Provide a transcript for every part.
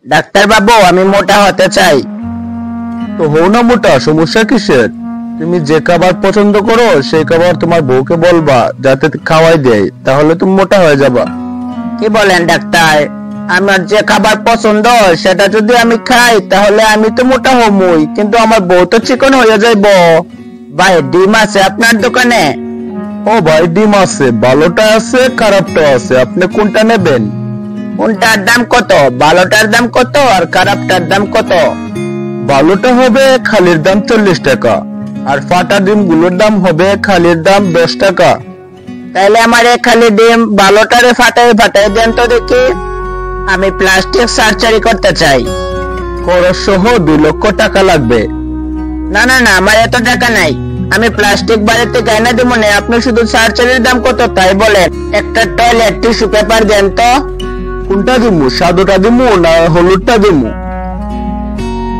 Doctor বাবু, আমি মোটা হতে চাই। তো হও না মোটা, সমস্যা কিসের? তুমি যে খাবার পছন্দ করো সেই খাবার তোমার বউকে বলবা যাতে খাওয়াই দেয়, তাহলে তুমি মোটা হয়ে যাবা। কি বলেন ডাক্তার? আমার যে খাবার পছন্দ সেটা যদি আমি খাই তাহলে আমি তো মোটা হমই, কিন্তু আমার বউ তো চিকন হয়ে যাইব। ভাই, ডিম আছে আপনার দোকানে? ও ভাই, ডিম আছে, ভালোটা আছে খারাপটা আছে, আপনি কোনটা নেবেন? কোনটার দাম কত? ভালোটার দাম কত আর খারাপটার দাম কত? ভালোটা হবে খালির দাম 40 টাকা, আর ফাটা ডিম গুলোর দাম হবে খালির দাম 10 টাকা। তাইলে আমার এই খালি ডিম ভালোটারে ফাটাই ফাটাই দেন তো দেখি। আমি প্লাস্টিক সার্জারি করতে চাই। খরচ সহ 2 লক্ষ টাকা লাগবে। না না না, আমার এত টাকা নাই। আমি প্লাস্টিক বাড়িতে গাইনা দিব না, আপনি শুধু সার্জারির দাম কত তাই বলেন। একটা টয়লেট টিস্যু পেপার দেন তো। কোনটা দিমু, সাদুটা দিমু না হলুদটা দিমু?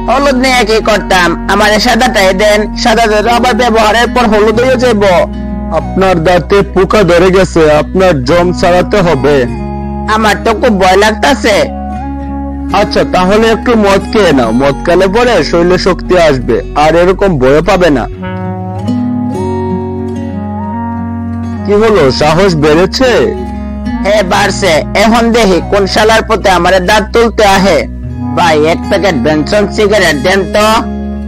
হলুদ নিয়ে কি করতাম, আমার সাদাটাই দেন। সাদা আবার ব্যবহারের পর হলুদ হয়ে যাইব। আপনার দাঁতে পোকা ধরে গেছে, আপনার জম ছাড়াতে হবে। আমার তো খুব ভয় লাগতাছে। আচ্ছা, তাহলে একটু মদ খেয়ে নাও, মদ খেলে পরে শরীরে শক্তি আসবে আর এরকম ভয় পাবে না। কি হলো, সাহস বেড়েছে? হ্যাঁ বাড়ছে। এখন দেখি কোন শালার পথে আমার দাঁত তুলতে আহে। ভাই, এক প্যাকেট বেনসন সিগারেট দেন তো।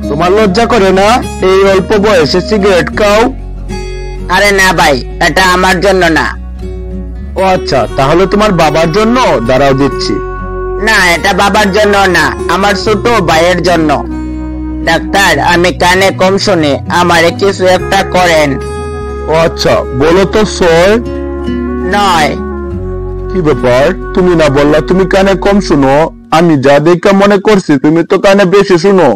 তোমার লজ্জা করে না এই অল্প বয়সে সিগারেট খাও? আরে না ভাই, এটা আমার জন্য না। ও আচ্ছা, তাহলে তোমার বাবার জন্য, দাঁড়াও দিচ্ছি। না, এটা বাবার জন্য না, আমার ছোট ভাইয়ের জন্য। ডাক্তার, আমি কানে কম শুনি, আমারে কিছু একটা করেন। ও আচ্ছা, বলো তো স্যার। নয়। কি ব্যাপার, তুমি না বললা তুমি কানে কম শুনো? আমি যা দেখা মনে করছি তুমি তো কানে বেশি শুনো।